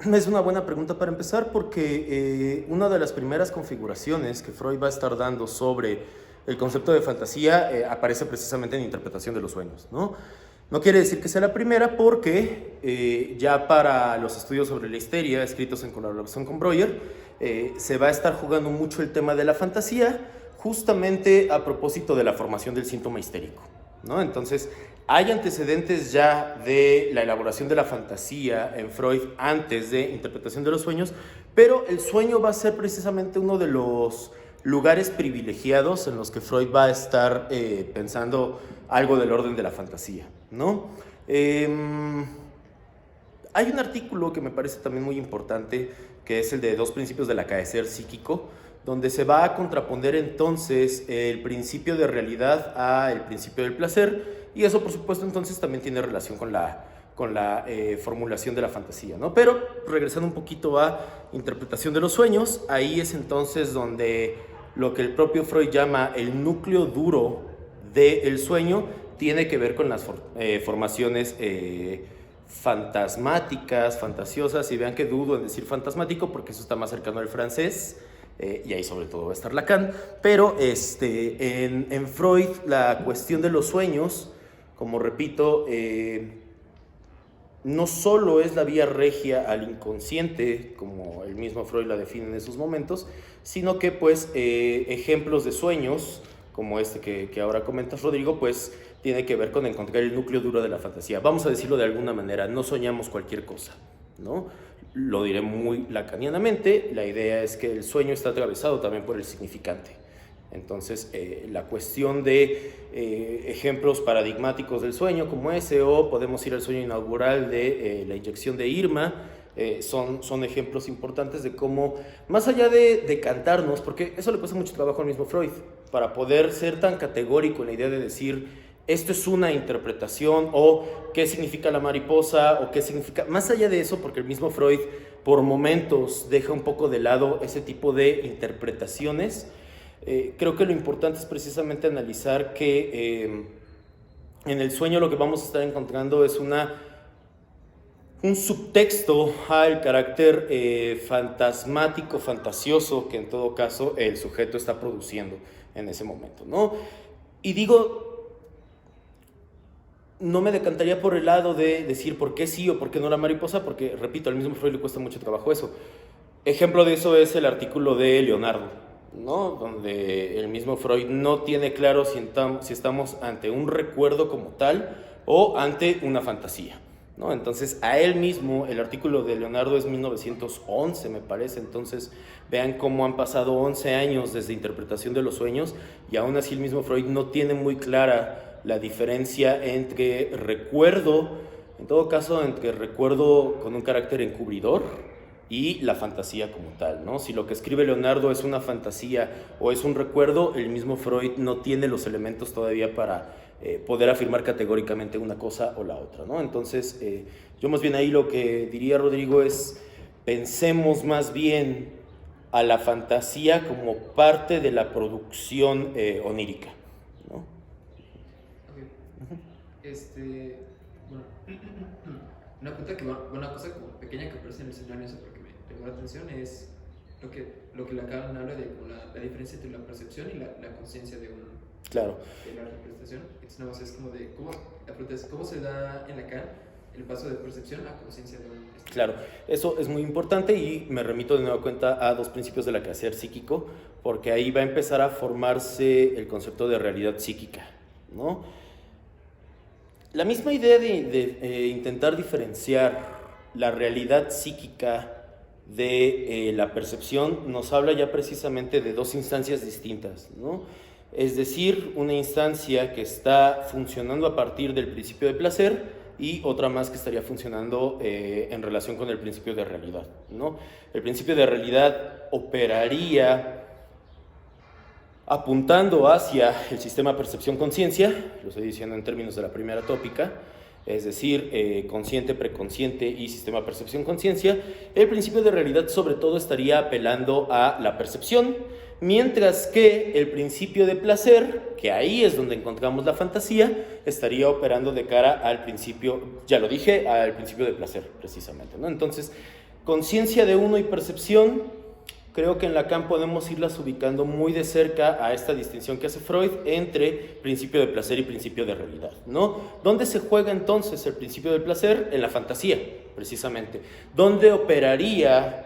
Es una buena pregunta para empezar porque una de las primeras configuraciones que Freud va a estar dando sobre el concepto de fantasía aparece precisamente en Interpretación de los Sueños, ¿no? No quiere decir que sea la primera porque ya para los estudios sobre la histeria, escritos en colaboración con Breuer, se va a estar jugando mucho el tema de la fantasía, justamente a propósito de la formación del síntoma histérico, ¿no? Entonces, hay antecedentes ya de la elaboración de la fantasía en Freud antes de Interpretación de los Sueños, pero el sueño va a ser precisamente uno de los lugares privilegiados en los que Freud va a estar pensando algo del orden de la fantasía, ¿no? Hay un artículo que me parece también muy importante, que es el de Dos principios del acaecer psíquico, donde se va a contraponer entonces el principio de realidad al principio del placer, y eso por supuesto entonces también tiene relación con la formulación de la fantasía, ¿no? Pero regresando un poquito a Interpretación de los Sueños, ahí es entonces donde lo que el propio Freud llama el núcleo duro del sueño tiene que ver con las formaciones fantasmáticas, fantasiosas, y vean que dudo en decir fantasmático porque eso está más cercano al francés, y ahí sobre todo va a estar Lacan, pero en Freud la cuestión de los sueños, como repito, no solo es la vía regia al inconsciente, como el mismo Freud la define en esos momentos, sino que pues ejemplos de sueños, como este que ahora comentas, Rodrigo, pues tiene que ver con encontrar el núcleo duro de la fantasía. Vamos a decirlo de alguna manera, no soñamos cualquier cosa, ¿no? Lo diré muy lacanianamente, la idea es que el sueño está atravesado también por el significante. Entonces, la cuestión de ejemplos paradigmáticos del sueño como ese, o podemos ir al sueño inaugural de la inyección de Irma, son ejemplos importantes de cómo, más allá de cantarnos, porque eso le cuesta mucho trabajo al mismo Freud, para poder ser tan categórico en la idea de decir, esto es una interpretación, o qué significa la mariposa, o qué significa, más allá de eso, porque el mismo Freud por momentos deja un poco de lado ese tipo de interpretaciones. Creo que lo importante es precisamente analizar que en el sueño lo que vamos a estar encontrando es un subtexto al carácter fantasmático, fantasioso, que en todo caso el sujeto está produciendo en ese momento, ¿no? Y digo, no me decantaría por el lado de decir por qué sí o por qué no la mariposa, porque, repito, al mismo Freud le cuesta mucho trabajo eso. Ejemplo de eso es el artículo de Leonardo, ¿no? Donde el mismo Freud no tiene claro si estamos ante un recuerdo como tal o ante una fantasía, ¿no? Entonces, a él mismo, el artículo de Leonardo es 1911, me parece. Entonces, vean cómo han pasado 11 años desde Interpretación de los Sueños, y aún así el mismo Freud no tiene muy clara la diferencia entre recuerdo, en todo caso, entre recuerdo con un carácter encubridor y la fantasía como tal, ¿no? Si lo que escribe Leonardo es una fantasía o es un recuerdo, el mismo Freud no tiene los elementos todavía para poder afirmar categóricamente una cosa o la otra, ¿no? Entonces, yo más bien ahí lo que diría, Rodrigo, es pensemos más bien a la fantasía como parte de la producción onírica, ¿no? Ok. Bueno, una cosa como pequeña que aparece en el escenario, eso porque me llamó la atención, es lo que Lacan habla de como la diferencia entre la percepción y la conciencia Claro. de la representación. Entonces, nada más es como de la pregunta es cómo se da en Lacan el paso de percepción a conciencia de un estilo. Claro, eso es muy importante, y me remito de nueva cuenta a Dos principios del acaecer psíquico, porque ahí va a empezar a formarse el concepto de realidad psíquica, ¿no? La misma idea de intentar diferenciar la realidad psíquica de la percepción nos habla ya precisamente de dos instancias distintas, ¿no? Es decir, una instancia que está funcionando a partir del principio de placer y otra más que estaría funcionando en relación con el principio de realidad, ¿no? El principio de realidad operaría apuntando hacia el sistema percepción-conciencia, lo estoy diciendo en términos de la primera tópica, es decir, consciente, preconsciente y sistema percepción-conciencia, el principio de realidad sobre todo estaría apelando a la percepción, mientras que el principio de placer, que ahí es donde encontramos la fantasía, estaría operando de cara al principio, ya lo dije, al principio de placer, precisamente, ¿no? Entonces, conciencia de uno y percepción, creo que en Lacan podemos irlas ubicando muy de cerca a esta distinción que hace Freud entre principio de placer y principio de realidad, ¿no? ¿Dónde se juega entonces el principio del placer? En la fantasía, precisamente. ¿Dónde operaría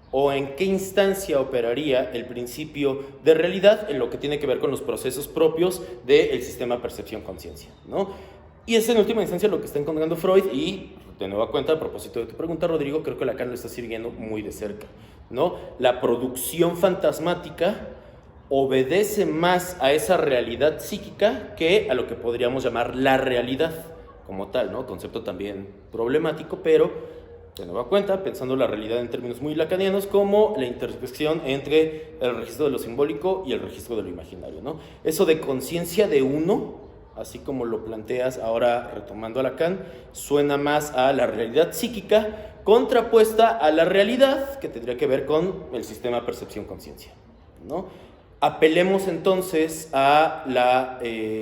o en qué instancia operaría el principio de realidad en lo que tiene que ver con los procesos propios del sistema percepción-conciencia, ¿no? Y es en última instancia lo que está encontrando Freud y, de nueva cuenta, a propósito de tu pregunta, Rodrigo, creo que Lacan lo está siguiendo muy de cerca, ¿no? La producción fantasmática obedece más a esa realidad psíquica que a lo que podríamos llamar la realidad como tal, ¿no? Concepto también problemático, pero de nueva cuenta, pensando la realidad en términos muy lacanianos como la intersección entre el registro de lo simbólico y el registro de lo imaginario, ¿no? Eso de conciencia de uno, así como lo planteas ahora retomando a Lacan, suena más a la realidad psíquica contrapuesta a la realidad que tendría que ver con el sistema percepción-conciencia, ¿no? Apelemos entonces a la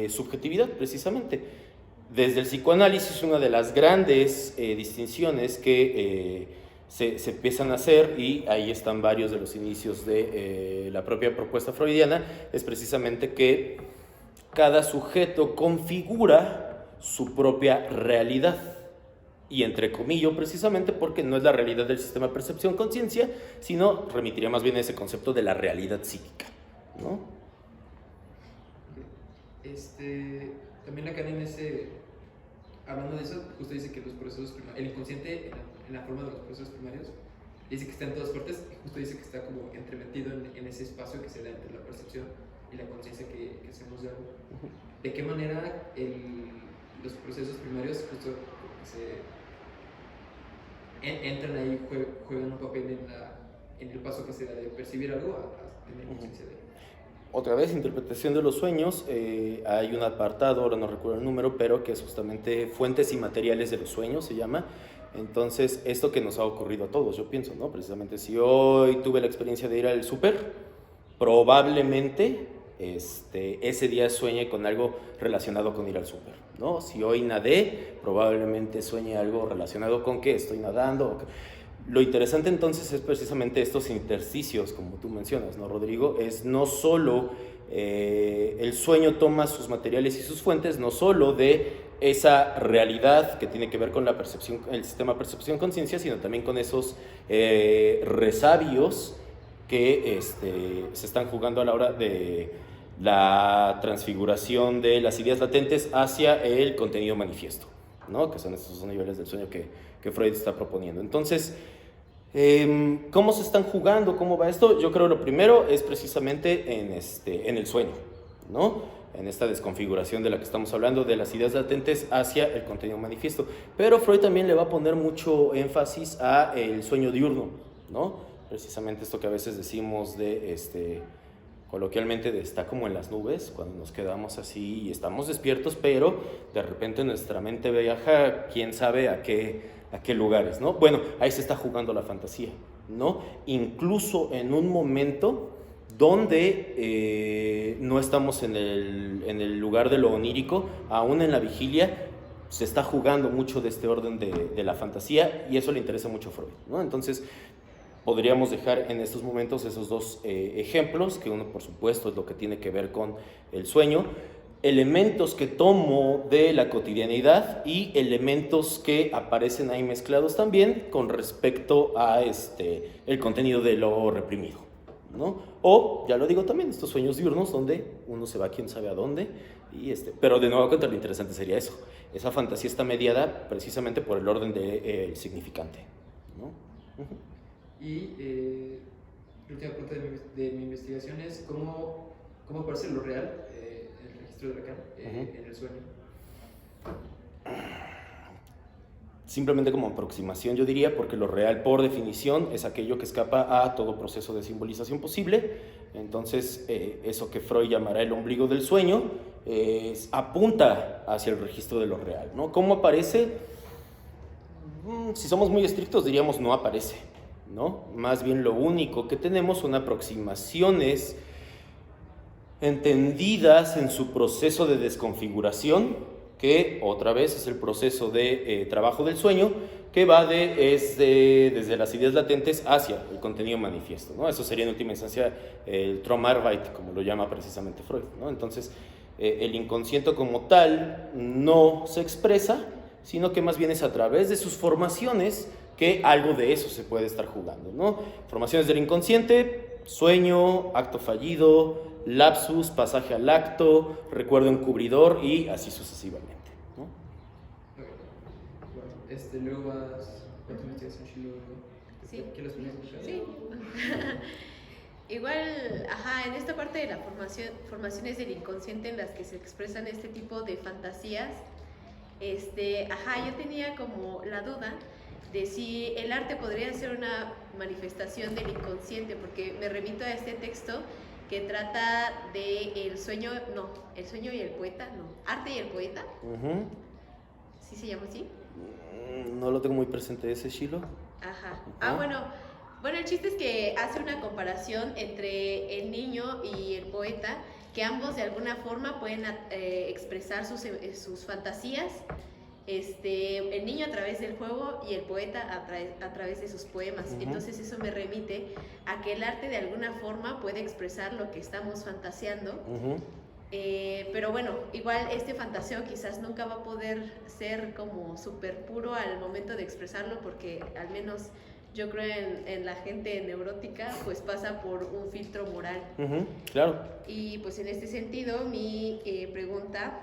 subjetividad, precisamente. Desde el psicoanálisis, una de las grandes distinciones que se empiezan a hacer, y ahí están varios de los inicios de la propia propuesta freudiana, es precisamente que cada sujeto configura su propia realidad. Y entre comillas, precisamente porque no es la realidad del sistema percepción-conciencia, sino remitiría más bien a ese concepto de la realidad psíquica, ¿no? También Lacan hablando de eso, justo dice que los procesos primarios, el inconsciente en la forma de los procesos primarios, dice que está en todas partes y justo dice que está como entremetido en ese espacio que se da entre la percepción y la conciencia que hacemos de algo. ¿De qué manera los procesos primarios justo entran ahí, juegan un papel en el paso que se da de percibir algo a tener conciencia de ello? Otra vez, interpretación de los sueños, hay un apartado, ahora no recuerdo el número, pero que es justamente fuentes y materiales de los sueños, se llama. Entonces, esto que nos ha ocurrido a todos, yo pienso, ¿no? Precisamente, si hoy tuve la experiencia de ir al súper, probablemente ese día sueñe con algo relacionado con ir al súper, ¿no? Si hoy nadé, probablemente sueñe algo relacionado con que estoy nadando. Lo interesante entonces es precisamente estos intersticios, como tú mencionas, ¿no, Rodrigo? Es no solo el sueño toma sus materiales y sus fuentes, no solo de esa realidad que tiene que ver con la percepción, el sistema percepción-conciencia, sino también con esos resabios que se están jugando a la hora de la transfiguración de las ideas latentes hacia el contenido manifiesto, ¿no? Que son estos dos niveles del sueño que Freud está proponiendo. Entonces, ¿cómo se están jugando? ¿Cómo va esto? Yo creo que lo primero es precisamente en el sueño, ¿no? En esta desconfiguración de la que estamos hablando, de las ideas latentes hacia el contenido manifiesto. Pero Freud también le va a poner mucho énfasis a el sueño diurno, ¿no? Precisamente esto que a veces decimos de, coloquialmente, de está como en las nubes, cuando nos quedamos así y estamos despiertos, pero de repente nuestra mente viaja, quién sabe a qué lugares, ¿no? Bueno, ahí se está jugando la fantasía, ¿no? Incluso en un momento donde no estamos en el lugar de lo onírico, aún en la vigilia, se está jugando mucho de este orden de la fantasía, y eso le interesa mucho a Freud, ¿no? Entonces, podríamos dejar en estos momentos esos dos ejemplos, que uno, por supuesto, es lo que tiene que ver con el sueño, elementos que tomo de la cotidianidad y elementos que aparecen ahí mezclados también con respecto a el contenido de lo reprimido, ¿no? O, ya lo digo también, estos sueños diurnos donde uno se va quién sabe a dónde, pero de nuevo cuenta, lo interesante sería eso. Esa fantasía está mediada precisamente por el orden del significante, ¿no? Y la última pregunta de mi investigación es cómo aparece lo real, el registro de Lacan, en el sueño. Simplemente como aproximación, yo diría, porque lo real, por definición, es aquello que escapa a todo proceso de simbolización posible. Entonces, eso que Freud llamará el ombligo del sueño, apunta hacia el registro de lo real, ¿no? ¿Cómo aparece? Si somos muy estrictos diríamos no aparece, ¿no? Más bien lo único que tenemos son aproximaciones entendidas en su proceso de desconfiguración, que otra vez es el proceso de trabajo del sueño, que va desde las ideas latentes hacia el contenido manifiesto, ¿no? Eso sería en última instancia el Traumarbeit, como lo llama precisamente Freud, ¿no? Entonces, el inconsciente como tal no se expresa, sino que más bien es a través de sus formaciones que algo de eso se puede estar jugando, ¿no? Formaciones del inconsciente, sueño, acto fallido, lapsus, pasaje al acto, recuerdo encubridor y así sucesivamente, ¿no? Bueno, luego vas con tu investigación, Shiloh. Sí. ¿Quieres explicar? Sí. Igual, en esta parte de la formaciones del inconsciente en las que se expresan este tipo de fantasías, yo tenía como la duda de si el arte podría ser una manifestación del inconsciente, porque me remito a este texto que trata de el sueño y el poeta, arte y el poeta. ¿Sí se llama así? No lo tengo muy presente ese, Shiloh. Bueno, el chiste es que hace una comparación entre el niño y el poeta, que ambos de alguna forma pueden expresar sus fantasías, el niño a través del juego y el poeta a través de sus poemas. Entonces eso me remite a que el arte de alguna forma puede expresar lo que estamos fantaseando. Pero bueno, igual este fantaseo quizás nunca va a poder ser como súper puro al momento de expresarlo, porque al menos yo creo en la gente neurótica, pues pasa por un filtro moral. Claro. Y pues en este sentido, mi pregunta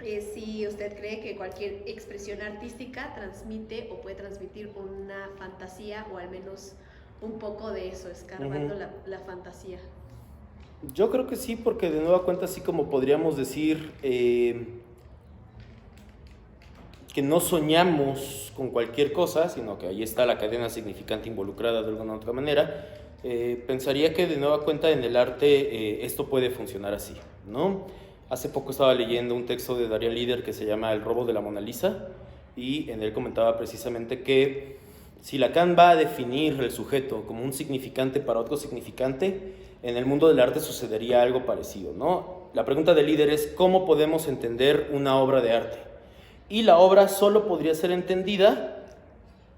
es si usted cree que cualquier expresión artística transmite o puede transmitir una fantasía, o al menos un poco de eso, escarbando la fantasía. Yo creo que sí, porque de nueva cuenta, así como podríamos decir que no soñamos con cualquier cosa, sino que ahí está la cadena significante involucrada de alguna u otra manera, pensaría que de nueva cuenta en el arte esto puede funcionar así, ¿no? Hace poco estaba leyendo un texto de Darian Lieder que se llama El robo de la Mona Lisa, y en él comentaba precisamente que si Lacan va a definir el sujeto como un significante para otro significante, en el mundo del arte sucedería algo parecido, ¿no? La pregunta de Lieder es ¿cómo podemos entender una obra de arte? Y la obra solo podría ser entendida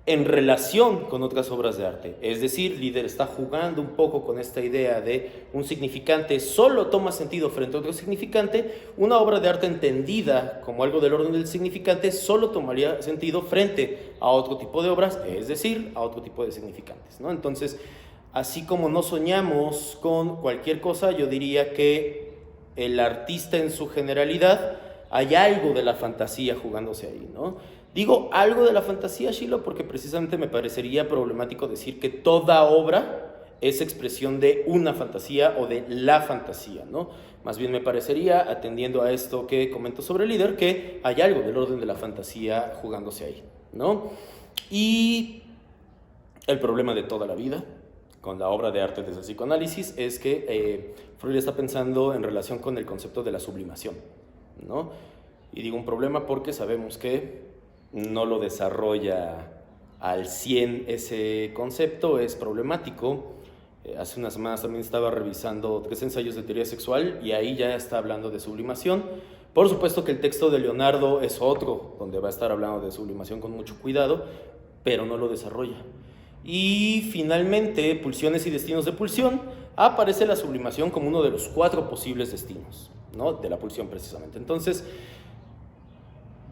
en relación con otras obras de arte. Es decir, Lieder está jugando un poco con esta idea de un significante solo toma sentido frente a otro significante. Una obra de arte entendida como algo del orden del significante solo tomaría sentido frente a otro tipo de obras, es decir, a otro tipo de significantes, ¿no? Entonces, así como no soñamos con cualquier cosa, yo diría que el artista en su generalidad, hay algo de la fantasía jugándose ahí, ¿no? Digo algo de la fantasía, Shiloh, porque precisamente me parecería problemático decir que toda obra es expresión de una fantasía o de la fantasía, ¿no? Más bien me parecería, atendiendo a esto que comento sobre Lieder, que hay algo del orden de la fantasía jugándose ahí, ¿no? Y el problema de toda la vida con la obra de arte desde el psicoanálisis es que Freud está pensando en relación con el concepto de la sublimación, ¿no? Y digo un problema porque sabemos que no lo desarrolla al 100 ese concepto, es problemático. Hace unas semanas también estaba revisando 3 ensayos de teoría sexual y ahí ya está hablando de sublimación. Por supuesto que el texto de Leonardo es otro, donde va a estar hablando de sublimación con mucho cuidado, pero no lo desarrolla. Y finalmente, Pulsiones y destinos de pulsión, aparece la sublimación como uno de los 4 posibles destinos, ¿no? De la pulsión precisamente. Entonces,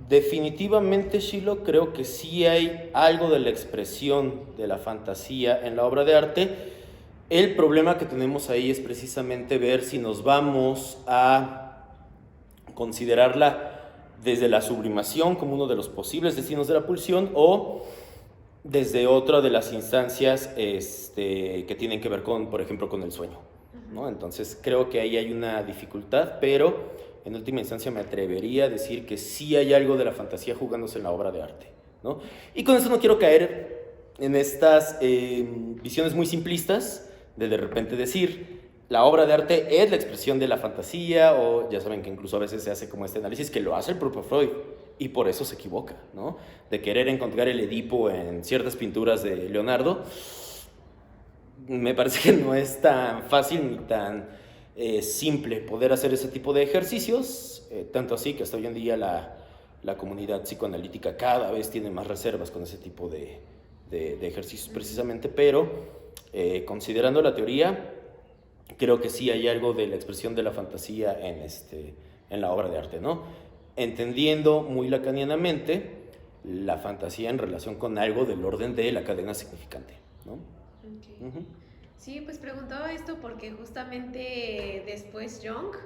definitivamente, Shiloh, creo que sí hay algo de la expresión de la fantasía en la obra de arte. El problema que tenemos ahí es precisamente ver si nos vamos a considerarla desde la sublimación como uno de los posibles destinos de la pulsión o desde otra de las instancias que tienen que ver con, por ejemplo, con el sueño, ¿no? Entonces creo que ahí hay una dificultad, pero en última instancia me atrevería a decir que sí hay algo de la fantasía jugándose en la obra de arte, ¿no? Y con eso no quiero caer en estas visiones muy simplistas de repente decir la obra de arte es la expresión de la fantasía, o ya saben que incluso a veces se hace como este análisis que lo hace el propio Freud, y por eso se equivoca, ¿no? De querer encontrar el Edipo en ciertas pinturas de Leonardo, me parece que no es tan fácil ni tan simple poder hacer ese tipo de ejercicios, tanto así que hasta hoy en día la comunidad psicoanalítica cada vez tiene más reservas con ese tipo de ejercicios precisamente, pero considerando la teoría, creo que sí hay algo de la expresión de la fantasía en la obra de arte, ¿no? Entendiendo muy lacanianamente la fantasía en relación con algo del orden de la cadena significante, ¿no? Okay. Sí, pues preguntaba esto porque justamente después Jung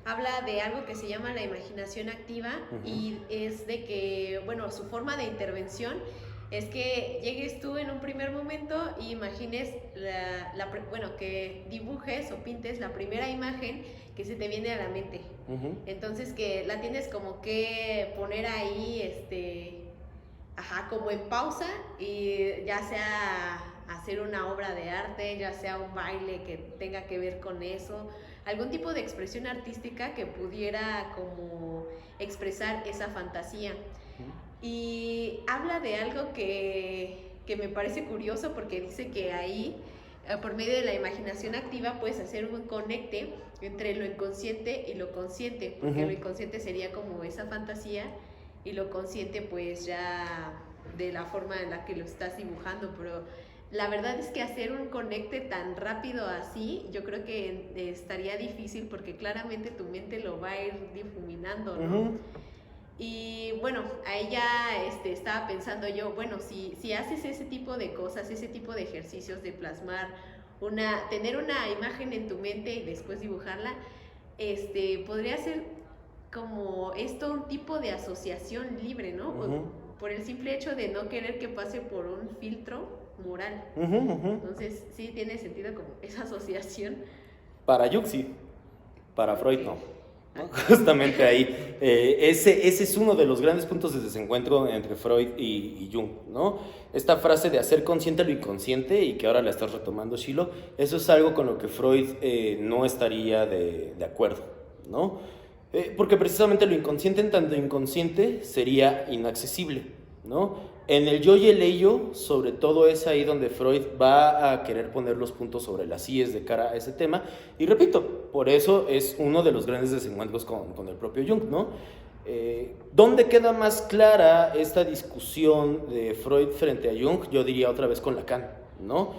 habla de algo que se llama la imaginación activa y es de que, bueno, su forma de intervención es que llegues tú en un primer momento y imagines, bueno, que dibujes o pintes la primera imagen que se te viene a la mente. Entonces que la tienes como que poner ahí, como en pausa y ya sea hacer una obra de arte, ya sea un baile que tenga que ver con eso, algún tipo de expresión artística que pudiera como expresar esa fantasía. Y habla de algo que me parece curioso porque dice que ahí, por medio de la imaginación activa, puedes hacer un conecte entre lo inconsciente y lo consciente, porque lo inconsciente sería como esa fantasía y lo consciente pues ya de la forma en la que lo estás dibujando, pero la verdad es que hacer un conecte tan rápido así, yo creo que estaría difícil porque claramente tu mente lo va a ir difuminando, ¿no? Y bueno, ahí ya estaba pensando yo, bueno, si haces ese tipo de cosas, ese tipo de ejercicios de plasmar tener una imagen en tu mente y después dibujarla, podría ser como esto un tipo de asociación libre, ¿no? Por el simple hecho de no querer que pase por un filtro moral. Entonces, sí tiene sentido como esa asociación. Para Jung sí, para Freud no. ¿No? Justamente ahí, ese es uno de los grandes puntos de desencuentro entre Freud y Jung, ¿no? Esta frase de hacer consciente lo inconsciente y que ahora la estás retomando, Shilo, eso es algo con lo que Freud no estaría de acuerdo, ¿no? Porque precisamente lo inconsciente en tanto inconsciente sería inaccesible, ¿no? En el yo y el ello, sobre todo es ahí donde Freud va a querer poner los puntos sobre las íes de cara a ese tema. Y repito, por eso es uno de los grandes desencuentros con el propio Jung, ¿no? ¿Dónde queda más clara esta discusión de Freud frente a Jung? Yo diría otra vez con Lacan, ¿no?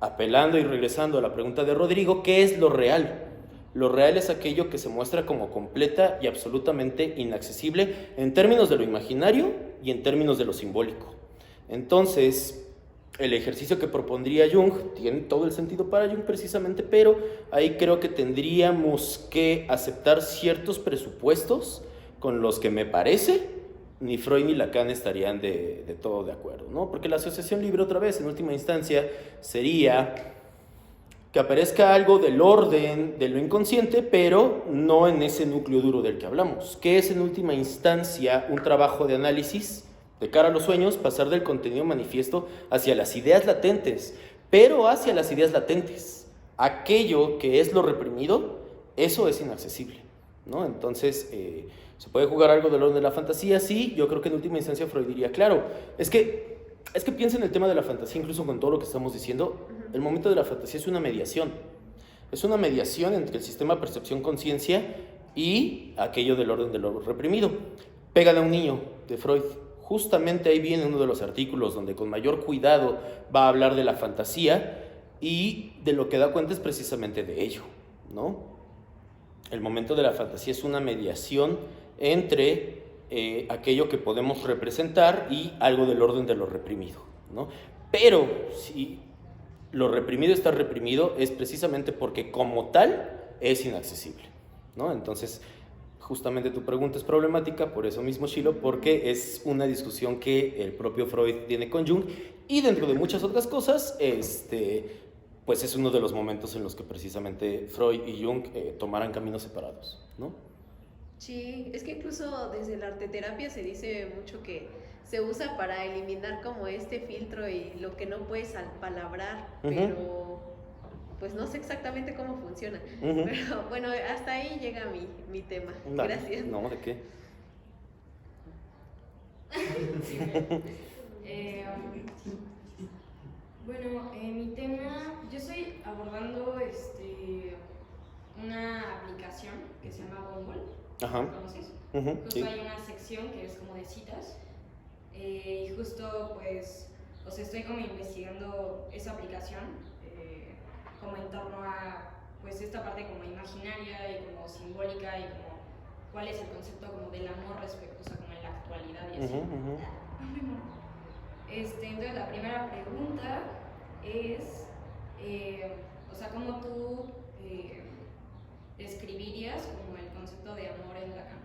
Apelando y regresando a la pregunta de Rodrigo, ¿qué es lo real? Lo real es aquello que se muestra como completa y absolutamente inaccesible en términos de lo imaginario y en términos de lo simbólico. Entonces, el ejercicio que propondría Jung tiene todo el sentido para Jung precisamente, pero ahí creo que tendríamos que aceptar ciertos presupuestos con los que me parece ni Freud ni Lacan estarían de todo de acuerdo, ¿no? Porque la asociación libre, otra vez, en última instancia, sería que aparezca algo del orden de lo inconsciente, pero no en ese núcleo duro del que hablamos, que es en última instancia un trabajo de análisis de cara a los sueños, pasar del contenido manifiesto hacia las ideas latentes, pero hacia las ideas latentes. Aquello que es lo reprimido, eso es inaccesible, ¿no? Entonces, ¿se puede jugar algo del orden de la fantasía? Sí, yo creo que en última instancia Freud diría, claro, es que piensa en el tema de la fantasía, incluso con todo lo que estamos diciendo, el momento de la fantasía es una mediación. Es una mediación entre el sistema percepción-conciencia y aquello del orden de lo reprimido. Pégale a un niño, de Freud. Justamente ahí viene uno de los artículos donde con mayor cuidado va a hablar de la fantasía y de lo que da cuenta es precisamente de ello, ¿no? El momento de la fantasía es una mediación entre aquello que podemos representar y algo del orden de lo reprimido, ¿no? Pero si lo reprimido está reprimido es precisamente porque como tal es inaccesible, ¿no? Entonces, justamente tu pregunta es problemática por eso mismo, Shilo, porque es una discusión que el propio Freud tiene con Jung y dentro de muchas otras cosas, pues es uno de los momentos en los que precisamente Freud y Jung tomarán caminos separados, ¿no? Sí, es que incluso desde la arteterapia se dice mucho que se usa para eliminar como este filtro y lo que no puedes palabrar, pues no sé exactamente cómo funciona. Ujú. Pero bueno, hasta ahí llega mi tema. Dale. Gracias. No, ¿de qué? Eh, bueno, mi tema, yo estoy abordando una aplicación que se llama Bumble. Ajá. ¿La conoces? Ujú, Justo sí. hay una sección que es como de citas. Y justo pues, o sea, estoy como investigando esa aplicación como en torno a pues esta parte como imaginaria y como simbólica y como cuál es el concepto como del amor respecto, o sea, como en la actualidad y así. Ujú, ujú. Entonces la primera pregunta es, o sea, ¿cómo tú describirías como el concepto de amor en Lacan?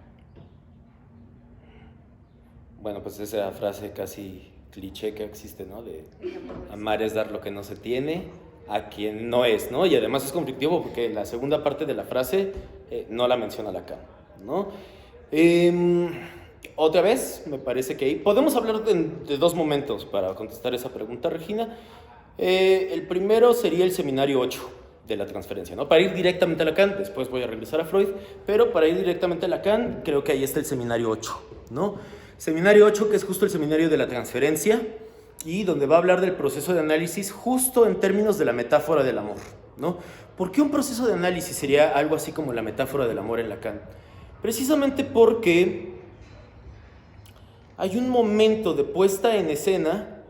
Bueno, pues esa frase casi cliché que existe, ¿no? De amar es dar lo que no se tiene a quien no es, ¿no? Y además es conflictivo porque la segunda parte de la frase no la menciona Lacan, ¿no? Otra vez, me parece que ahí podemos hablar de dos momentos para contestar esa pregunta, Regina. El primero sería el seminario 8 de la transferencia, ¿no? Para ir directamente a Lacan, después voy a regresar a Freud, pero para ir directamente a Lacan, creo que ahí está el seminario 8, ¿no? Seminario 8, que es justo el seminario de la transferencia, y donde va a hablar del proceso de análisis justo en términos de la metáfora del amor, ¿no? ¿Por qué un proceso de análisis sería algo así como la metáfora del amor en Lacan? Precisamente porque hay un momento de puesta en escena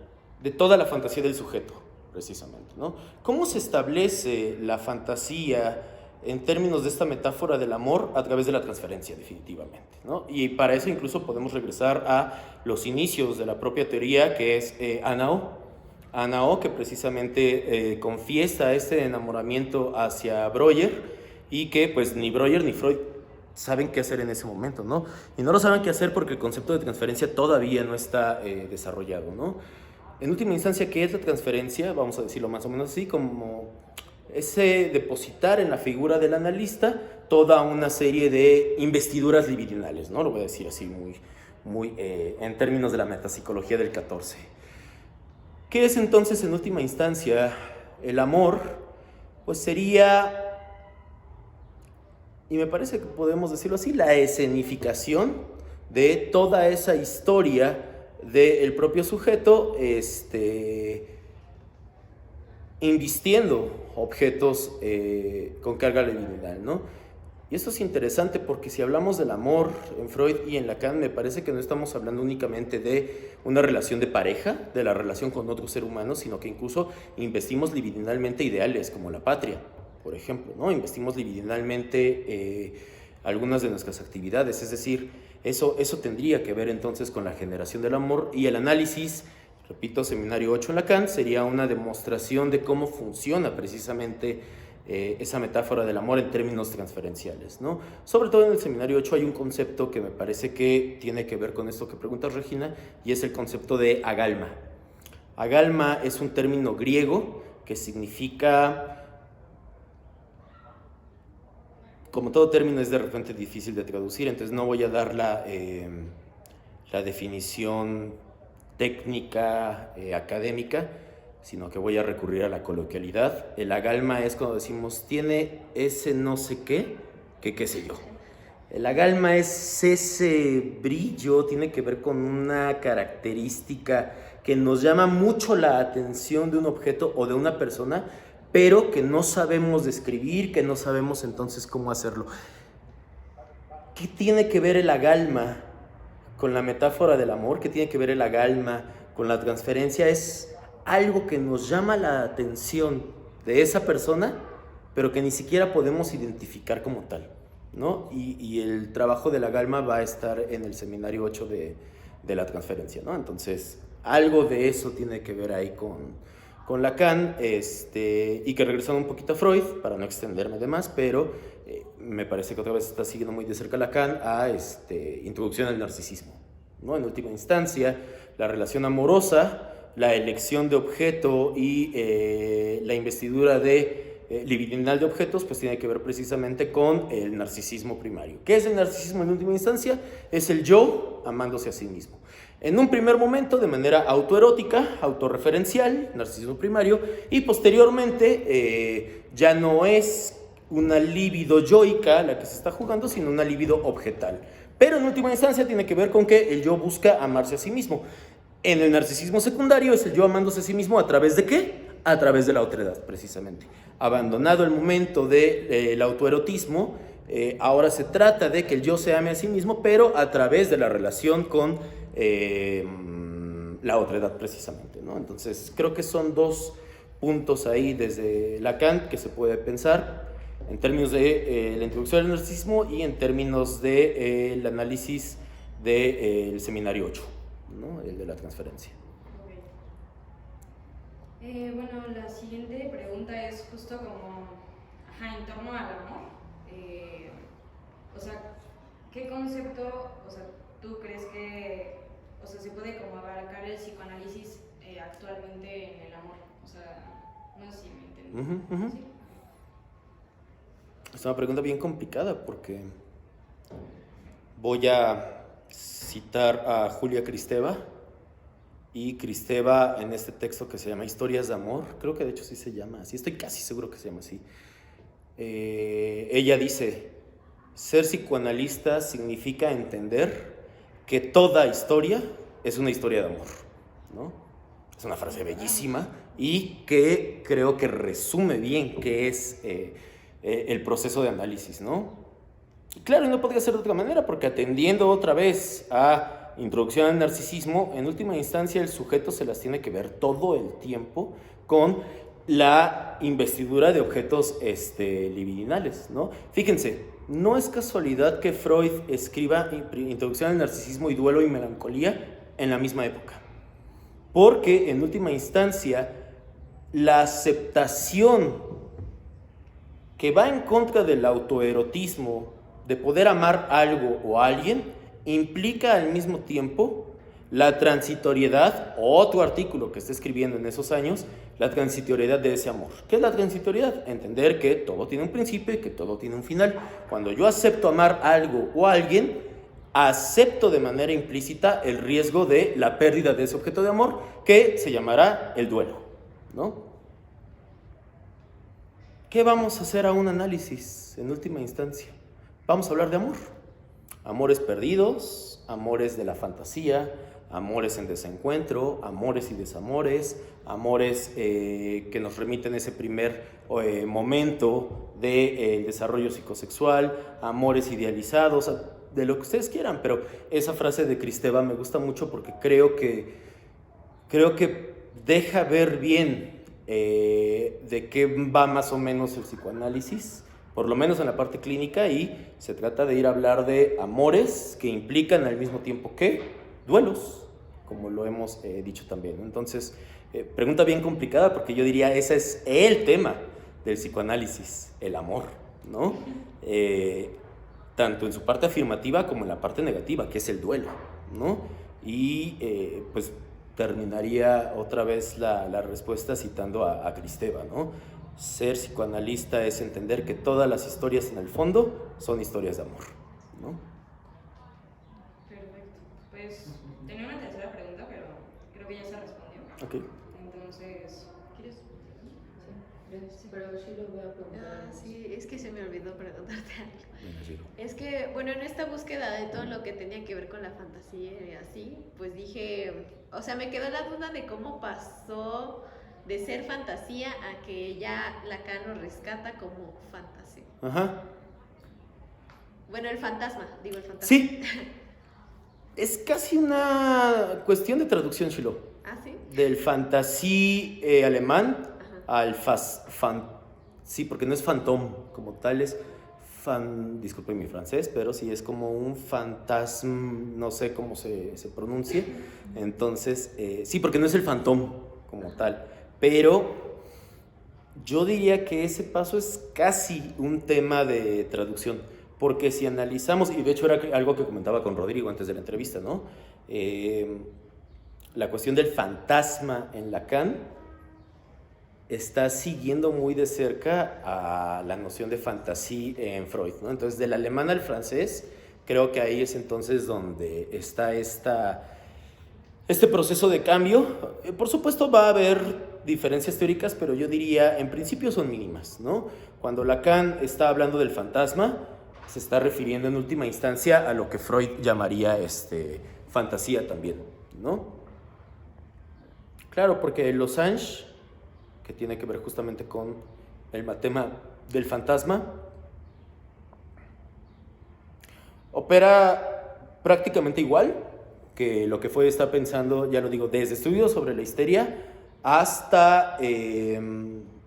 de toda la fantasía del sujeto, precisamente, ¿no? ¿Cómo se establece la fantasía en términos de esta metáfora del amor? A través de la transferencia, definitivamente, ¿no? Y para eso incluso podemos regresar a los inicios de la propia teoría, que es Anao, que precisamente confiesa este enamoramiento hacia Breuer, y que pues ni Breuer ni Freud saben qué hacer en ese momento, ¿no? Y no lo saben qué hacer porque el concepto de transferencia todavía no está desarrollado, ¿no? En última instancia, ¿qué es la transferencia? Vamos a decirlo más o menos así, como ese depositar en la figura del analista toda una serie de investiduras libidinales, ¿no? Lo voy a decir así muy en términos de la metapsicología del 14. ¿Qué es entonces en última instancia el amor? Pues sería, y me parece que podemos decirlo así, la escenificación de toda esa historia del propio sujeto, invistiendo objetos con carga libidinal, ¿no? Y esto es interesante porque si hablamos del amor en Freud y en Lacan, me parece que no estamos hablando únicamente de una relación de pareja, de la relación con otro ser humano, sino que incluso investimos libidinalmente ideales como la patria, por ejemplo, ¿no? Investimos libidinalmente algunas de nuestras actividades, es decir, eso tendría que ver entonces con la generación del amor, y el análisis, repito, seminario 8 en Lacan, sería una demostración de cómo funciona precisamente esa metáfora del amor en términos transferenciales, ¿no? Sobre todo en el seminario 8 hay un concepto que me parece que tiene que ver con esto que preguntas, Regina, y es el concepto de agalma. Agalma es un término griego que significa, como todo término es de repente difícil de traducir, entonces no voy a dar la definición técnica, académica, sino que voy a recurrir a la coloquialidad. El agalma es cuando decimos, tiene ese no sé qué sé yo. El agalma es ese brillo, tiene que ver con una característica que nos llama mucho la atención de un objeto o de una persona, pero que no sabemos describir, que no sabemos entonces cómo hacerlo. ¿Qué tiene que ver el agalma con la metáfora del amor? ¿Qué tiene que ver el agalma con la transferencia? Es algo que nos llama la atención de esa persona, pero que ni siquiera podemos identificar como tal, ¿no? Y el trabajo de la agalma va a estar en el seminario 8 de la transferencia, ¿no? Entonces, algo de eso tiene que ver ahí con Lacan, y que regresando un poquito a Freud, para no extenderme de más, pero me parece que otra vez está siguiendo muy de cerca Lacan a introducción al narcisismo, ¿no? En última instancia, la relación amorosa, la elección de objeto y la investidura libidinal de objetos, pues tiene que ver precisamente con el narcisismo primario. ¿Qué es el narcisismo en última instancia? Es el yo amándose a sí mismo. En un primer momento de manera autoerótica, autorreferencial, narcisismo primario, y posteriormente ya no es una libido yoica la que se está jugando, sino una libido objetal. Pero en última instancia tiene que ver con que el yo busca amarse a sí mismo. En el narcisismo secundario es el yo amándose a sí mismo ¿a través de qué? A través de la otredad, precisamente. Abandonado el momento del autoerotismo, ahora se trata de que el yo se ame a sí mismo, pero a través de la relación con la otredad, precisamente, ¿no? Entonces, creo que son dos puntos ahí desde Lacan que se puede pensar en términos de la introducción al narcisismo y en términos del análisis del seminario 8, ¿no? El de la transferencia. Bueno, la siguiente pregunta es justo como, en torno al amor. O sea, ¿qué concepto, tú crees que, se puede como abarcar el psicoanálisis actualmente en el amor? O sea, no sé si me entiendes. ¿Sí? Es una pregunta bien complicada porque voy a citar a Julia Kristeva. Y Kristeva, en este texto que se llama Historias de Amor, creo que de hecho sí se llama así, estoy casi seguro que se llama así. Ella dice, ser psicoanalista significa entender que toda historia es una historia de amor, ¿no? Es una frase bellísima y que creo que resume bien qué es el proceso de análisis, ¿no? Y claro, y no podría ser de otra manera, porque atendiendo otra vez a introducción al narcisismo, en última instancia el sujeto se las tiene que ver todo el tiempo con la investidura de objetos libidinales, ¿no? Fíjense, no es casualidad que Freud escriba Introducción al narcisismo y duelo y melancolía en la misma época, porque en última instancia la aceptación que va en contra del autoerotismo, de poder amar algo o a alguien, implica al mismo tiempo la transitoriedad, otro artículo que está escribiendo en esos años, la transitoriedad de ese amor. ¿Qué es la transitoriedad? Entender que todo tiene un principio y que todo tiene un final. Cuando yo acepto amar algo o a alguien, acepto de manera implícita el riesgo de la pérdida de ese objeto de amor, que se llamará el duelo, ¿no? ¿Qué vamos a hacer a un análisis en última instancia? Vamos a hablar de amor. Amores perdidos, amores de la fantasía, amores en desencuentro, amores y desamores, amores que nos remiten a ese primer momento del desarrollo psicosexual, amores idealizados, de lo que ustedes quieran, pero esa frase de Kristeva me gusta mucho porque creo que deja ver bien de qué va más o menos el psicoanálisis, por lo menos en la parte clínica, y se trata de ir a hablar de amores que implican al mismo tiempo que duelos, como lo hemos dicho también, ¿no? Entonces, pregunta bien complicada porque yo diría ese es el tema del psicoanálisis, el amor, ¿no? Tanto en su parte afirmativa como en la parte negativa, que es el duelo, ¿no? Y pues terminaría otra vez la respuesta citando a Kristeva, ¿no? Ser psicoanalista es entender que todas las historias en el fondo son historias de amor, ¿no? Perfecto. Pues tenía una tercera pregunta, pero creo que ya se respondió. Ok. Entonces, ¿quieres? Sí, pero sí lo voy a preguntar. Sí, es que se me olvidó preguntarte algo. Venga, Giro. Es que, bueno, en esta búsqueda de todo lo que tenía que ver con la fantasía y así, pues dije, o sea, me quedó la duda de cómo pasó de ser fantasía a que ya Lacan lo rescata como fantasía. Ajá. Bueno, el fantasma. Sí. Es casi una cuestión de traducción, Shilo. ¿Ah, sí? Del fantasí alemán al sí, porque no es fantôme como tal, es disculpen mi francés, pero sí es como un fantasma, no sé cómo se pronuncia. Entonces, sí, porque no es el fantôme como tal, pero yo diría que ese paso es casi un tema de traducción, porque si analizamos, y de hecho era algo que comentaba con Rodrigo antes de la entrevista, ¿no? La cuestión del fantasma en Lacan está siguiendo muy de cerca a la noción de fantasía en Freud, ¿no? Entonces, del alemán al francés, creo que ahí es entonces donde está esta este proceso de cambio. Por supuesto va a haber diferencias teóricas, pero yo diría en principio son mínimas, ¿no? Cuando Lacan está hablando del fantasma, se está refiriendo en última instancia a lo que Freud llamaría fantasía también, ¿no? Claro, porque Losange, que tiene que ver justamente con el tema del fantasma, opera prácticamente igual que lo que Freud está pensando, ya lo digo, desde estudios sobre la histeria hasta,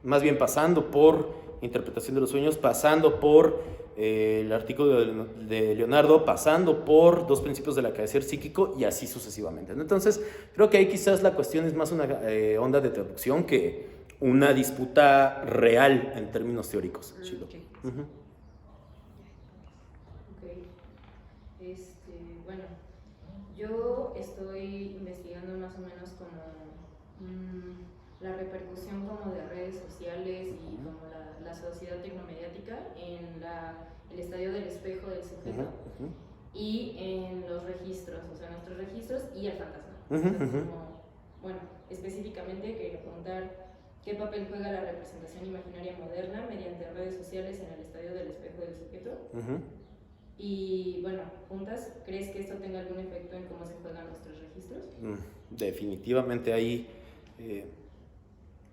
más bien pasando por interpretación de los sueños, pasando por el artículo de Leonardo, pasando por 2 principios del acaecer psíquico y así sucesivamente, ¿no? Entonces, creo que ahí quizás la cuestión es más una onda de traducción que una disputa real en términos teóricos. Chilo. Ok. Ujú. Ok. Bueno, yo estoy investigando más o menos como la repercusión como de redes sociales y como la sociedad tecnomediática en el estadio del espejo del sujeto y en los registros, o sea, nuestros registros y el fantasma. Entonces, bueno, específicamente quería preguntar qué papel juega la representación imaginaria moderna mediante redes sociales en el estadio del espejo del sujeto. Y bueno, juntas, ¿crees que esto tenga algún efecto en cómo se juegan nuestros registros? Definitivamente ahí.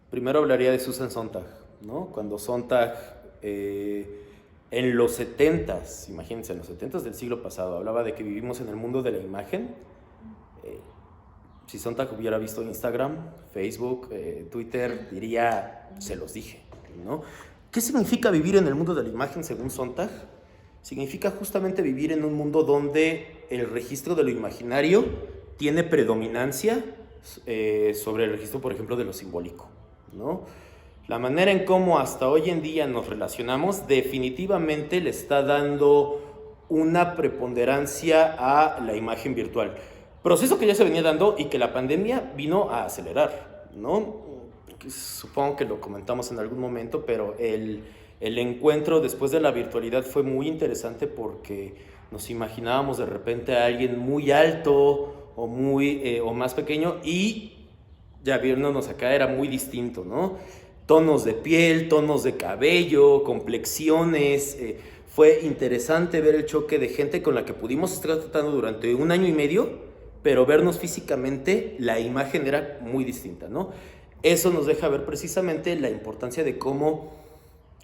Primero hablaría de Susan Sontag, ¿no? Cuando Sontag en los 70s, imagínense, en los 70s del siglo pasado, hablaba de que vivimos en el mundo de la imagen. Si Sontag hubiera visto Instagram, Facebook, Twitter, diría, se los dije, ¿no? ¿Qué significa vivir en el mundo de la imagen según Sontag? Significa justamente vivir en un mundo donde el registro de lo imaginario tiene predominancia sobre el registro, por ejemplo, de lo simbólico, ¿no? La manera en cómo hasta hoy en día nos relacionamos definitivamente le está dando una preponderancia a la imagen virtual. Proceso que ya se venía dando y que la pandemia vino a acelerar, ¿no? Supongo que lo comentamos en algún momento, pero el encuentro después de la virtualidad fue muy interesante porque nos imaginábamos de repente a alguien muy alto o más pequeño y ya viéndonos acá era muy distinto, ¿no? Tonos de piel, tonos de cabello, complexiones. Fue interesante ver el choque de gente con la que pudimos estar tratando durante 1 año y medio, pero vernos físicamente, la imagen era muy distinta, ¿no? Eso nos deja ver precisamente la importancia de cómo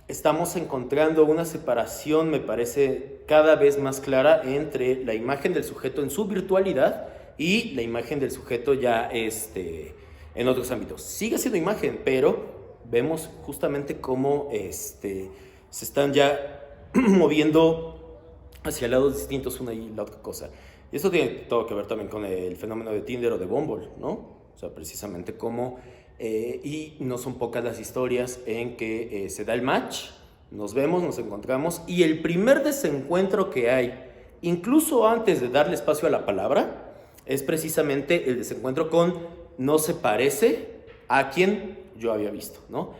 estamos encontrando una separación, me parece, cada vez más clara entre la imagen del sujeto en su virtualidad y la imagen del sujeto ya en otros ámbitos. Sigue siendo imagen, pero vemos justamente cómo se están ya moviendo hacia lados distintos una y la otra cosa. Y esto tiene todo que ver también con el fenómeno de Tinder o de Bumble, ¿no? O sea, precisamente cómo, y no son pocas las historias en que se da el match, nos vemos, nos encontramos, y el primer desencuentro que hay, incluso antes de darle espacio a la palabra, es precisamente el desencuentro con no se parece a quien yo había visto, ¿no?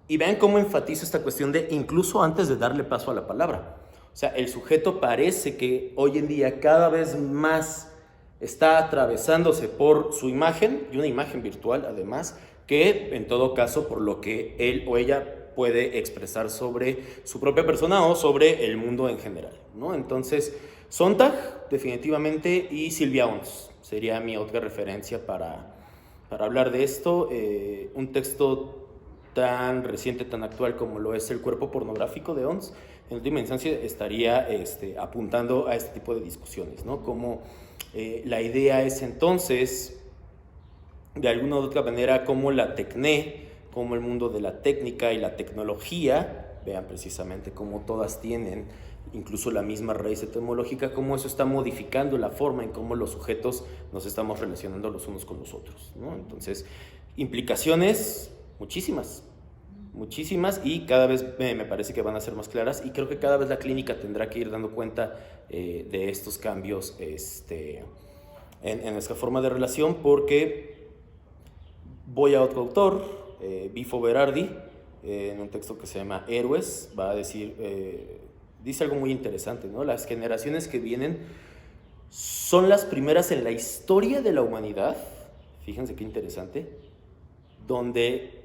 Y vean cómo enfatizo esta cuestión de incluso antes de darle paso a la palabra. O sea, el sujeto parece que hoy en día cada vez más está atravesándose por su imagen, y una imagen virtual además, que en todo caso por lo que él o ella puede expresar sobre su propia persona o sobre el mundo en general, ¿no? Entonces, Sontag definitivamente y Silvia Ons sería mi otra referencia para hablar de esto. Un texto tan reciente, tan actual como lo es El cuerpo pornográfico de Ons, en última instancia estaría apuntando a este tipo de discusiones, ¿no? Como la idea es entonces, de alguna u otra manera, como la tecné, como el mundo de la técnica y la tecnología, vean precisamente cómo todas tienen incluso la misma raíz etimológica, cómo eso está modificando la forma en cómo los sujetos nos estamos relacionando los unos con los otros, ¿no? Entonces, implicaciones muchísimas, y cada vez me parece que van a ser más claras, y creo que cada vez la clínica tendrá que ir dando cuenta de estos cambios en nuestra forma de relación, porque voy a otro autor, Bifo Berardi, en un texto que se llama Héroes, va a decir, dice algo muy interesante, ¿no? Las generaciones que vienen son las primeras en la historia de la humanidad, fíjense qué interesante, donde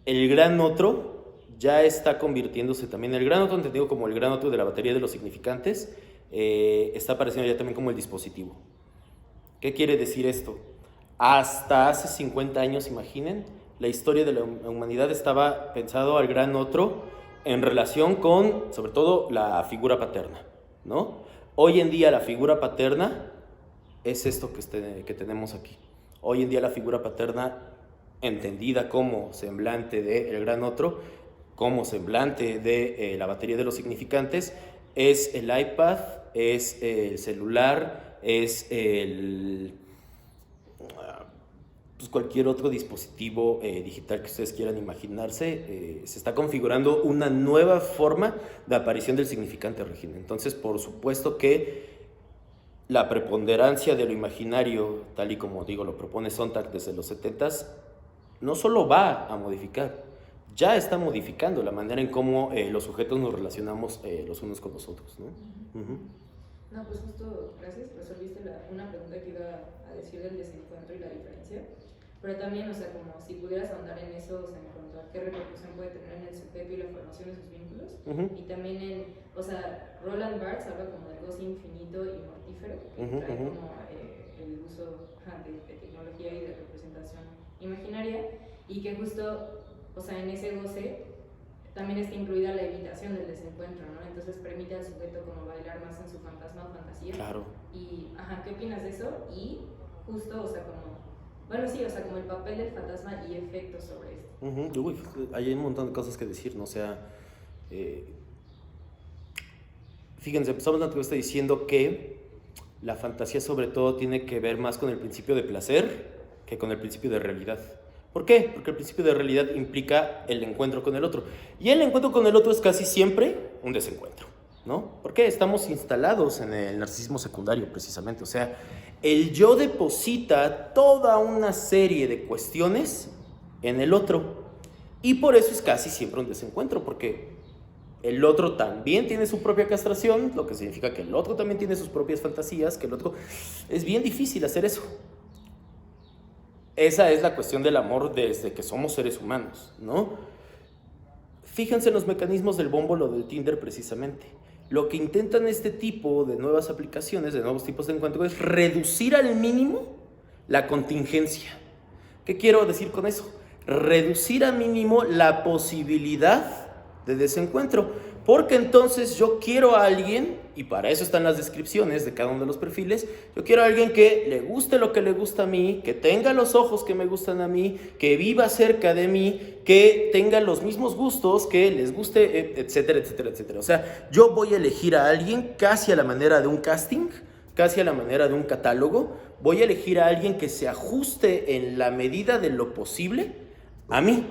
el gran otro ya está convirtiéndose también, el gran otro entendido como el gran otro de la batería de los significantes, está apareciendo ya también como el dispositivo. ¿Qué quiere decir esto? Hasta hace 50 años, imaginen, la historia de la humanidad estaba pensado al gran otro en relación con, sobre todo, la figura paterna, ¿no? Hoy en día la figura paterna es esto que tenemos aquí. Hoy en día la figura paterna, entendida como semblante del gran otro, como semblante de la batería de los significantes, es el iPad, es el celular, es pues cualquier otro dispositivo digital que ustedes quieran imaginarse. Se está configurando una nueva forma de aparición del significante, Regina. Entonces, por supuesto que la preponderancia de lo imaginario, tal y como digo, lo propone Sontag desde los 70s, no solo va a modificar, ya está modificando la manera en cómo los sujetos nos relacionamos los unos con los otros, ¿no? Uh-huh. No, pues justo, gracias, resolviste una pregunta que iba a decir del desencuentro y la diferencia, pero también, o sea, como si pudieras ahondar en eso, o sea, en cuanto a qué repercusión puede tener en el sujeto y la formación de sus vínculos, y también en, o sea, Roland Barthes habla como del goce infinito y mortífero, que trae como el uso de tecnología y de representación imaginaria, y que justo, o sea, en ese goce también está incluida la evitación del desencuentro, ¿no? Entonces permite al sujeto como bailar más en su fantasma o fantasía. Claro. Y, ¿qué opinas de eso? Y justo, o sea, como, bueno, sí, o sea, como el papel del fantasma y efectos sobre esto. Uy, hay un montón de cosas que decir, ¿no? O sea, fíjense, empezamos la entrevista diciendo que la fantasía sobre todo tiene que ver más con el principio de placer que con el principio de realidad. ¿Por qué? Porque el principio de realidad implica el encuentro con el otro. Y el encuentro con el otro es casi siempre un desencuentro, ¿no? Porque estamos instalados en el narcisismo secundario, precisamente. O sea, el yo deposita toda una serie de cuestiones en el otro. Y por eso es casi siempre un desencuentro, porque el otro también tiene su propia castración, lo que significa que el otro también tiene sus propias fantasías, que el otro... Es bien difícil hacer eso. Esa es la cuestión del amor desde que somos seres humanos, ¿no? Fíjense en los mecanismos del Bumble o del Tinder precisamente. Lo que intentan este tipo de nuevas aplicaciones, de nuevos tipos de encuentro, es reducir al mínimo la contingencia. ¿Qué quiero decir con eso? Reducir al mínimo la posibilidad de desencuentro. Porque entonces yo quiero a alguien, y para eso están las descripciones de cada uno de los perfiles, yo quiero a alguien que le guste lo que le gusta a mí, que tenga los ojos que me gustan a mí, que viva cerca de mí, que tenga los mismos gustos, que les guste, etcétera, etcétera, etcétera. O sea, yo voy a elegir a alguien casi a la manera de un casting, casi a la manera de un catálogo. Voy a elegir a alguien que se ajuste en la medida de lo posible a mí.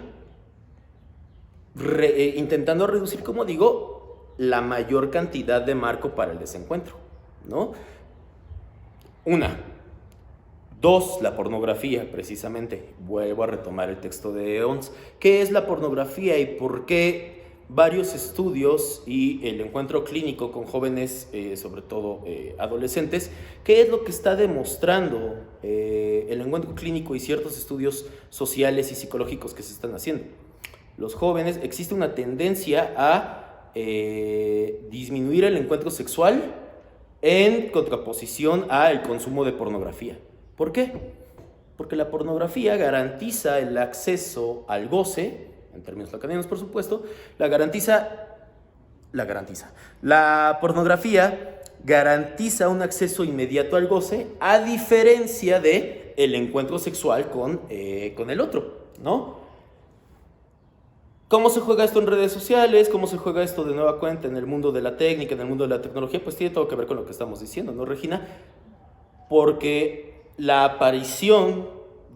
Intentando reducir, como digo, la mayor cantidad de marco para el desencuentro, ¿no? Una. Dos, la pornografía, precisamente. Vuelvo a retomar el texto de Eons. ¿Qué es la pornografía y por qué varios estudios y el encuentro clínico con jóvenes, sobre todo adolescentes, qué es lo que está demostrando el encuentro clínico y ciertos estudios sociales y psicológicos que se están haciendo? Los jóvenes, existe una tendencia a disminuir el encuentro sexual en contraposición al consumo de pornografía. ¿Por qué? Porque la pornografía garantiza el acceso al goce, en términos lacanianos por supuesto, la pornografía garantiza un acceso inmediato al goce, a diferencia de el encuentro sexual con el otro, ¿no? ¿Cómo se juega esto en redes sociales? ¿Cómo se juega esto de nueva cuenta en el mundo de la técnica, en el mundo de la tecnología? Pues tiene todo que ver con lo que estamos diciendo, ¿no, Regina? Porque la aparición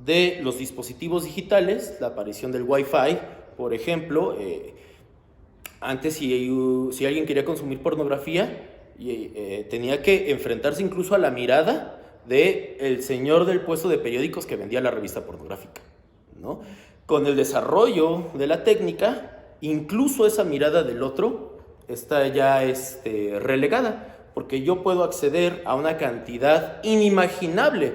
de los dispositivos digitales, la aparición del Wi-Fi, por ejemplo, antes si alguien quería consumir pornografía, tenía que enfrentarse incluso a la mirada del señor del puesto de periódicos que vendía la revista pornográfica, ¿no? Con el desarrollo de la técnica, incluso esa mirada del otro está ya relegada. porque yo puedo acceder a una cantidad inimaginable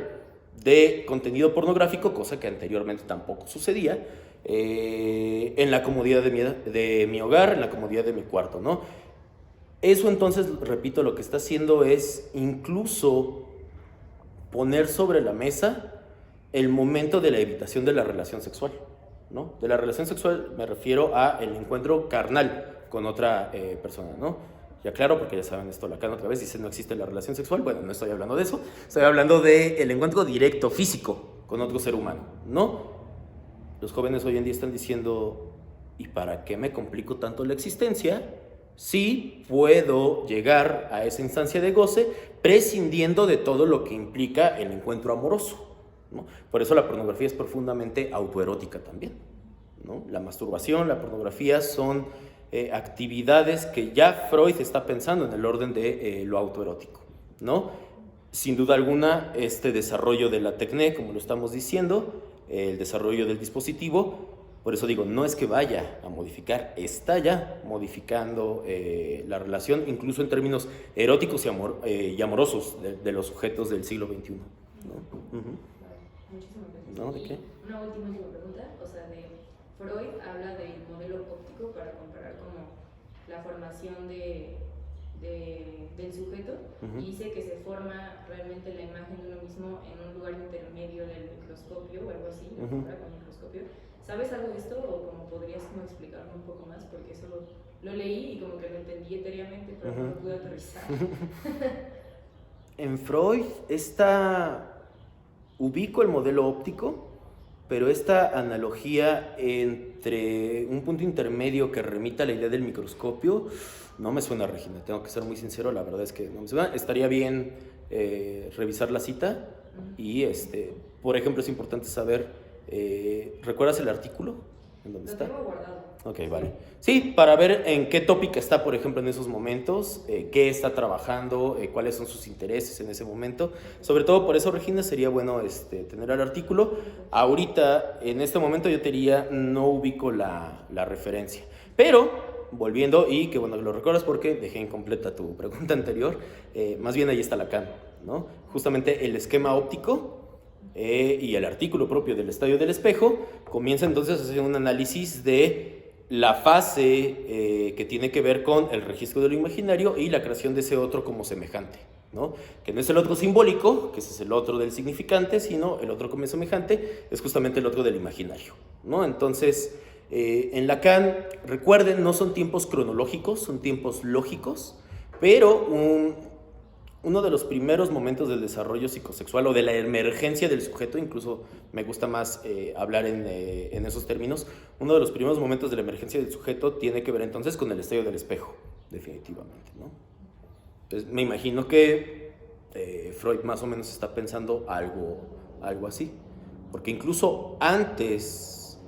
de contenido pornográfico, cosa que anteriormente tampoco sucedía, en la comodidad de mi hogar, en la comodidad de mi cuarto, ¿no? Eso entonces, repito, lo que está haciendo es incluso poner sobre la mesa el momento de la evitación de la relación sexual, ¿no? De la relación sexual me refiero a el encuentro carnal con otra persona, ¿no? Ya claro, porque ya saben esto, Lacan otra vez dice no existe la relación sexual. Bueno, no estoy hablando de eso, estoy hablando del encuentro directo, físico, con otro ser humano, ¿no? Los jóvenes hoy en día están diciendo, ¿y para qué me complico tanto la existencia? Sí puedo llegar a esa instancia de goce prescindiendo de todo lo que implica el encuentro amoroso, ¿no? Por eso la pornografía es profundamente autoerótica también, ¿no? La masturbación, la pornografía son actividades que ya Freud está pensando en el orden de lo autoerótico, ¿no? Sin duda alguna, este desarrollo de la tecné, como lo estamos diciendo, el desarrollo del dispositivo, por eso digo, no es que vaya a modificar, está ya modificando la relación, incluso en términos eróticos y amorosos de los sujetos del siglo XXI, ¿no? Muchísimas gracias. ¿No? ¿De qué? Una última pregunta, o sea, Freud habla del modelo óptico para comparar como la formación del sujeto, y dice que se forma realmente la imagen de uno mismo en un lugar intermedio del microscopio o algo así, ¿no? Con el microscopio. ¿Sabes algo de esto o como podrías como explicarme un poco más? Porque eso lo leí y como que lo entendí etéreamente, pero no lo pude aterrizar. En Freud ubico el modelo óptico, pero esta analogía entre un punto intermedio que remita a la idea del microscopio no me suena, Regina, tengo que ser muy sincero, la verdad es que no me suena. Estaría bien revisar la cita y, por ejemplo, es importante saber, ¿recuerdas el artículo? ¿En dónde está? Lo tengo guardado. Ok, vale. Sí, para ver en qué tópica está, por ejemplo, en esos momentos, qué está trabajando, cuáles son sus intereses en ese momento. Sobre todo por eso, Regina, sería bueno tener el artículo. Ahorita, en este momento, yo te diría, no ubico la referencia. Pero, volviendo, y que bueno que lo recuerdas porque dejé incompleta tu pregunta anterior, más bien ahí está Lacan, ¿no? Justamente el esquema óptico y el artículo propio del estadio del espejo comienza entonces a hacer un análisis de la fase que tiene que ver con el registro de lo imaginario y la creación de ese otro como semejante, ¿no? Que no es el otro simbólico, que ese es el otro del significante, sino el otro como semejante es justamente el otro del imaginario, ¿no? Entonces, en Lacan, recuerden, no son tiempos cronológicos, son tiempos lógicos, pero uno de los primeros momentos del desarrollo psicosexual o de la emergencia del sujeto, incluso me gusta más hablar en esos términos, uno de los primeros momentos de la emergencia del sujeto tiene que ver entonces con el estadio del espejo, definitivamente, ¿no? Entonces me imagino que Freud más o menos está pensando algo así, porque incluso antes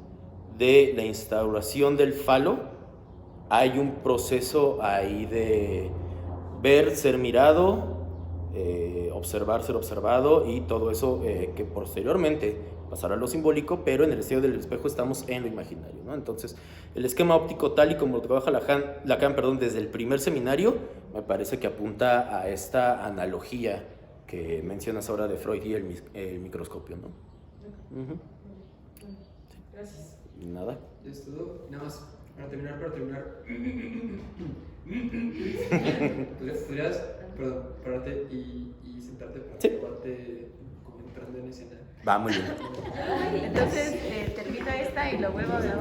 de la instauración del falo hay un proceso ahí de ver, ser mirado, observar, ser observado y todo eso que posteriormente pasará a lo simbólico, pero en el estadio del espejo estamos en lo imaginario, ¿no? Entonces, el esquema óptico tal y como lo trabaja Lacan, desde el primer seminario, me parece que apunta a esta analogía que mencionas ahora de Freud y el microscopio, ¿no? Gracias. Nada. Ya es todo. Nada más, para terminar. ¿Podrías pararte y sentarte para Sí. probarte como entrando en escena? Va, muy bien. Entonces termino esta y lo vuelvo a grabar.